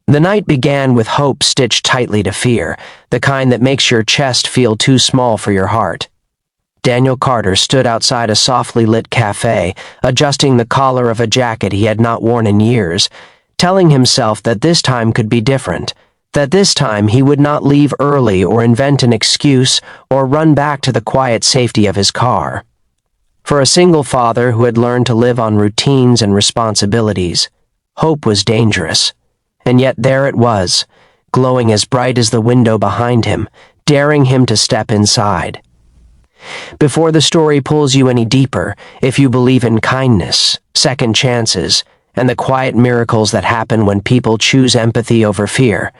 The night began with hope stitched tightly to fear, the kind that makes your chest feel too small for your heart. Daniel Carter stood outside a softly lit cafe, adjusting the collar of a jacket he had not worn in years, telling himself that this time could be different, that this time he would not leave early or invent an excuse or run back to the quiet safety of his car. For a single father who had learned to live on routines and responsibilities, hope was dangerous. And yet there it was, glowing as bright as the window behind him, daring him to step inside. Before the story pulls you any deeper, if you believe in kindness, second chances, and the quiet miracles that happen when people choose empathy over fear,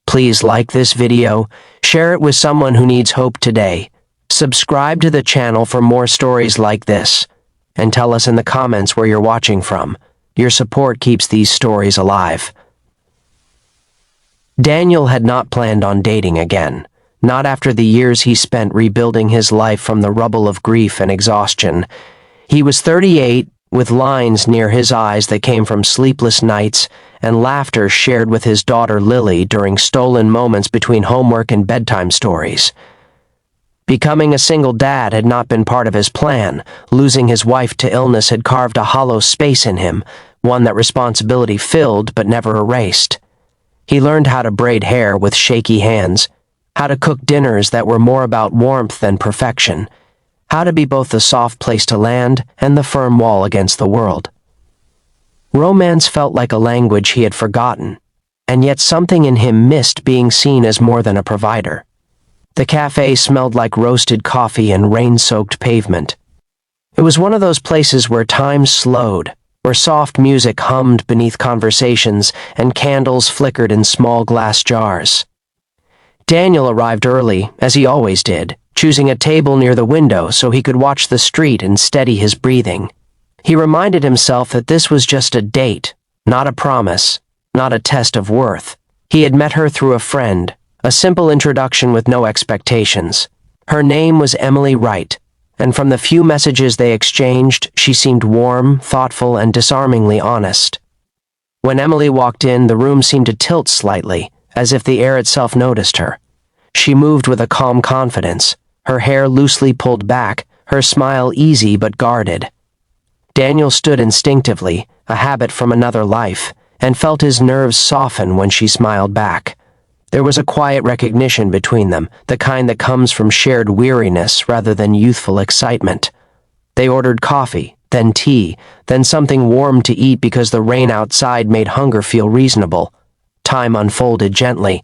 please like this video, share it with someone who needs hope today, subscribe to the channel for more stories like this, and tell us in the comments where you're watching from. Your support keeps these stories alive. Daniel had not planned on dating again, not after the years he spent rebuilding his life from the rubble of grief and exhaustion. He was 38, with lines near his eyes that came from sleepless nights and laughter shared with his daughter Lily during stolen moments between homework and bedtime stories. Becoming a single dad had not been part of his plan. Losing his wife to illness had carved a hollow space in him, one that responsibility filled but never erased. He learned how to braid hair with shaky hands, how to cook dinners that were more about warmth than perfection, how to be both the soft place to land and the firm wall against the world. Romance felt like a language he had forgotten, and yet something in him missed being seen as more than a provider. The cafe smelled like roasted coffee and rain-soaked pavement. It was one of those places where time slowed, where soft music hummed beneath conversations and candles flickered in small glass jars. Daniel arrived early, as he always did, choosing a table near the window so he could watch the street and steady his breathing. He reminded himself that this was just a date, not a promise, not a test of worth. He had met her through a friend, a simple introduction with no expectations. Her name was Emily Wright, and from the few messages they exchanged, she seemed warm, thoughtful, and disarmingly honest. When Emily walked in, the room seemed to tilt slightly, as if the air itself noticed her. She moved with a calm confidence, her hair loosely pulled back, her smile easy but guarded. Daniel stood instinctively, a habit from another life, and felt his nerves soften when she smiled back. There was a quiet recognition between them, the kind that comes from shared weariness rather than youthful excitement. They ordered coffee, then tea, then something warm to eat because the rain outside made hunger feel reasonable. Time unfolded gently.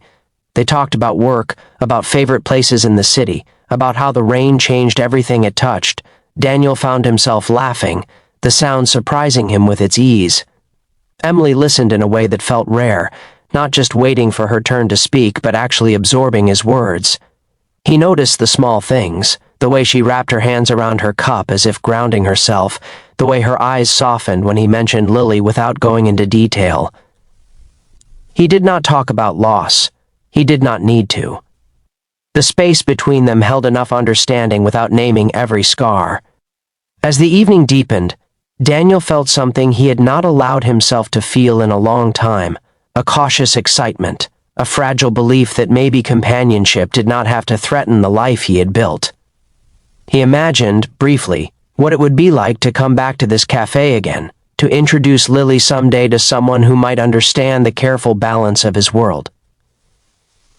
They talked about work, about favorite places in the city, about how the rain changed everything it touched. Daniel found himself laughing, the sound surprising him with its ease. Emily listened in a way that felt rare, not just waiting for her turn to speak, but actually absorbing his words. He noticed the small things, the way she wrapped her hands around her cup as if grounding herself, the way her eyes softened when he mentioned Lily without going into detail. He did not talk about loss. He did not need to. The space between them held enough understanding without naming every scar. As the evening deepened, Daniel felt something he had not allowed himself to feel in a long time. A cautious excitement, a fragile belief that maybe companionship did not have to threaten the life he had built. He imagined, briefly, what it would be like to come back to this cafe again, to introduce Lily someday to someone who might understand the careful balance of his world.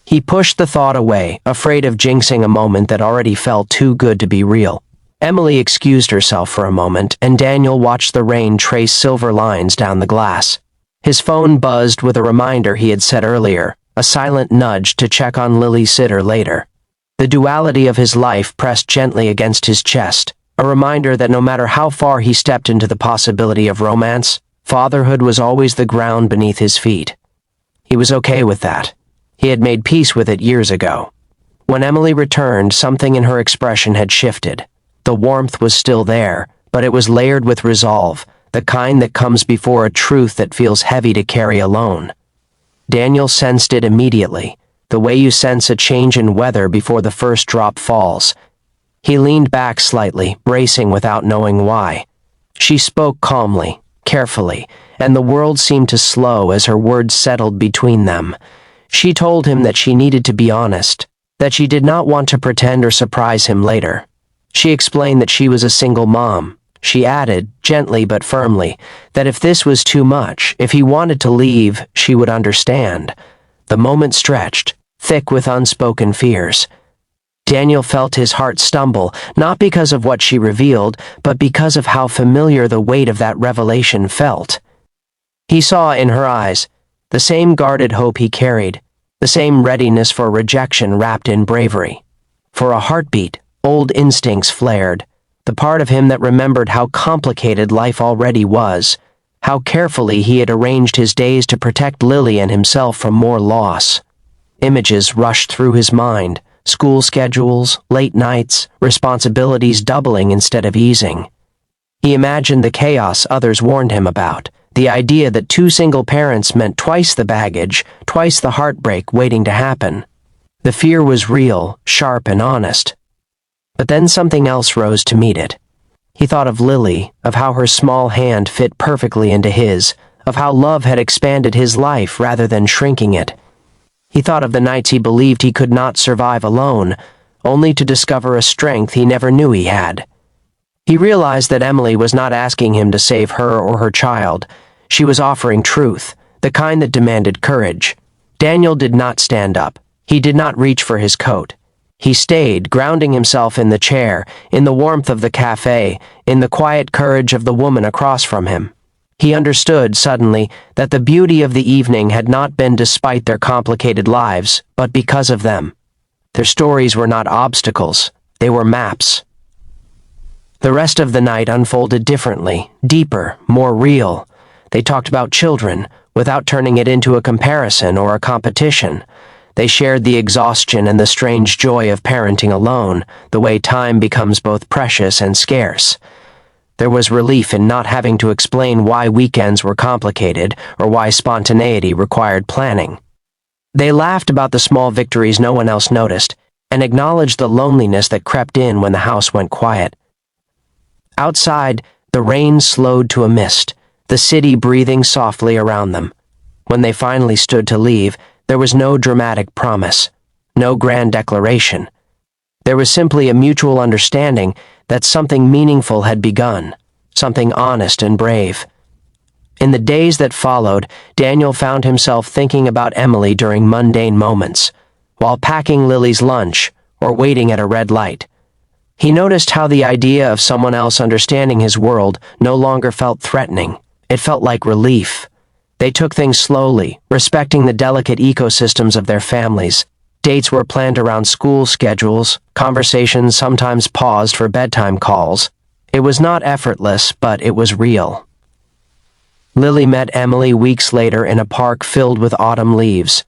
He pushed the thought away, afraid of jinxing a moment that already felt too good to be real. Emily excused herself for a moment, and Daniel watched the rain trace silver lines down the glass. His phone buzzed with a reminder he had set earlier, a silent nudge to check on Lily's sitter later. The duality of his life pressed gently against his chest, a reminder that no matter how far he stepped into the possibility of romance, fatherhood was always the ground beneath his feet. He was okay with that. He had made peace with it years ago. When Emily returned, something in her expression had shifted. The warmth was still there, but it was layered with resolve, the kind that comes before a truth that feels heavy to carry alone. Daniel sensed it immediately, the way you sense a change in weather before the first drop falls. He leaned back slightly, bracing without knowing why. She spoke calmly, carefully, and the world seemed to slow as her words settled between them. She told him that she needed to be honest, that she did not want to pretend or surprise him later. She explained that she was a single mom. She added, gently but firmly, that if this was too much, if he wanted to leave, she would understand. The moment stretched, thick with unspoken fears. Daniel felt his heart stumble, not because of what she revealed, but because of how familiar the weight of that revelation felt. He saw in her eyes the same guarded hope he carried, the same readiness for rejection wrapped in bravery. For a heartbeat, old instincts flared, the part of him that remembered how complicated life already was, how carefully he had arranged his days to protect Lily and himself from more loss. Images rushed through his mind, school schedules, late nights, responsibilities doubling instead of easing. He imagined the chaos others warned him about, the idea that two single parents meant twice the baggage, twice the heartbreak waiting to happen. The fear was real, sharp, and honest. But then something else rose to meet it. He thought of Lily, of how her small hand fit perfectly into his, of how love had expanded his life rather than shrinking it. He thought of the nights he believed he could not survive alone, only to discover a strength he never knew he had. He realized that Emily was not asking him to save her or her child. She was offering truth, the kind that demanded courage. Daniel did not stand up. He did not reach for his coat. He stayed, grounding himself in the chair, in the warmth of the cafe, in the quiet courage of the woman across from him. He understood, suddenly, that the beauty of the evening had not been despite their complicated lives, but because of them. Their stories were not obstacles, they were maps. The rest of the night unfolded differently, deeper, more real. They talked about children, without turning it into a comparison or a competition. They shared the exhaustion and the strange joy of parenting alone, the way time becomes both precious and scarce. There was relief in not having to explain why weekends were complicated or why spontaneity required planning. They laughed about the small victories no one else noticed and acknowledged the loneliness that crept in when the house went quiet. Outside, the rain slowed to a mist, the city breathing softly around them. When they finally stood to leave, there was no dramatic promise, no grand declaration. There was simply a mutual understanding that something meaningful had begun, something honest and brave. In the days that followed, Daniel found himself thinking about Emily during mundane moments, while packing Lily's lunch or waiting at a red light. He noticed how the idea of someone else understanding his world no longer felt threatening. It felt like relief. They took things slowly, respecting the delicate ecosystems of their families. Dates were planned around school schedules, conversations sometimes paused for bedtime calls. It was not effortless, but it was real. Lily met Emily weeks later in a park filled with autumn leaves.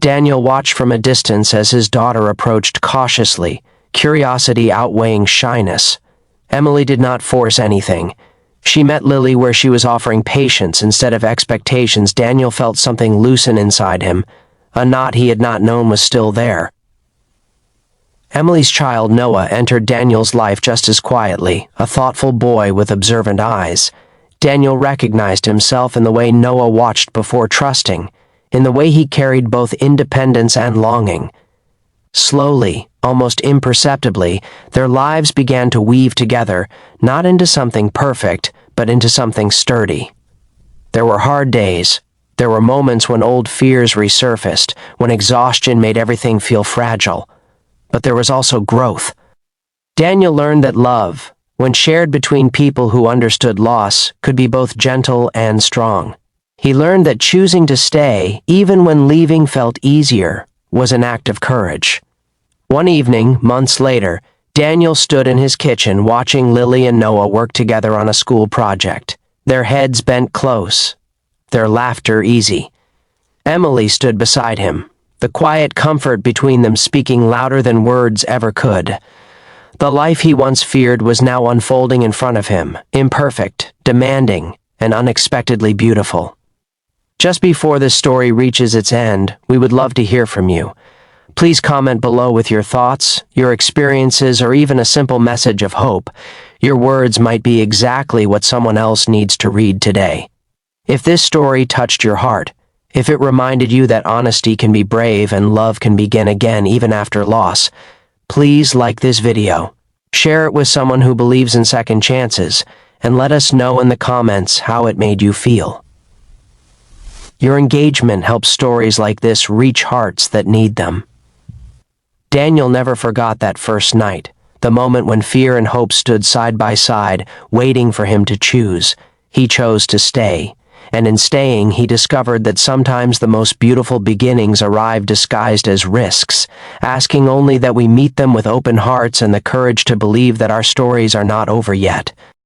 Daniel watched from a distance as his daughter approached cautiously, curiosity outweighing shyness. Emily did not force anything. She met Lily where she was offering patience instead of expectations. Daniel felt something loosen inside him. A knot he had not known was still there. Emily's child, Noah, entered Daniel's life just as quietly, a thoughtful boy with observant eyes. Daniel recognized himself in the way Noah watched before trusting, in the way he carried both independence and longing. Slowly, almost imperceptibly, their lives began to weave together, not into something perfect, but into something sturdy. There were hard days. There were moments when old fears resurfaced, when exhaustion made everything feel fragile. But there was also growth. Daniel learned that love, when shared between people who understood loss, could be both gentle and strong. He learned that choosing to stay, even when leaving felt easier, was an act of courage. One evening, months later, Daniel stood in his kitchen watching Lily and Noah work together on a school project, their heads bent close, their laughter easy. Emily stood beside him, the quiet comfort between them speaking louder than words ever could. The life he once feared was now unfolding in front of him, imperfect, demanding, and unexpectedly beautiful. Just before this story reaches its end, we would love to hear from you. Please comment below with your thoughts, your experiences, or even a simple message of hope. Your words might be exactly what someone else needs to read today. If this story touched your heart, if it reminded you that honesty can be brave and love can begin again even after loss, please like this video, share it with someone who believes in second chances, and let us know in the comments how it made you feel. Your engagement helps stories like this reach hearts that need them. Daniel never forgot that first night, the moment when fear and hope stood side by side, waiting for him to choose. He chose to stay, and in staying he discovered that sometimes the most beautiful beginnings arrive disguised as risks, asking only that we meet them with open hearts and the courage to believe that our stories are not over yet.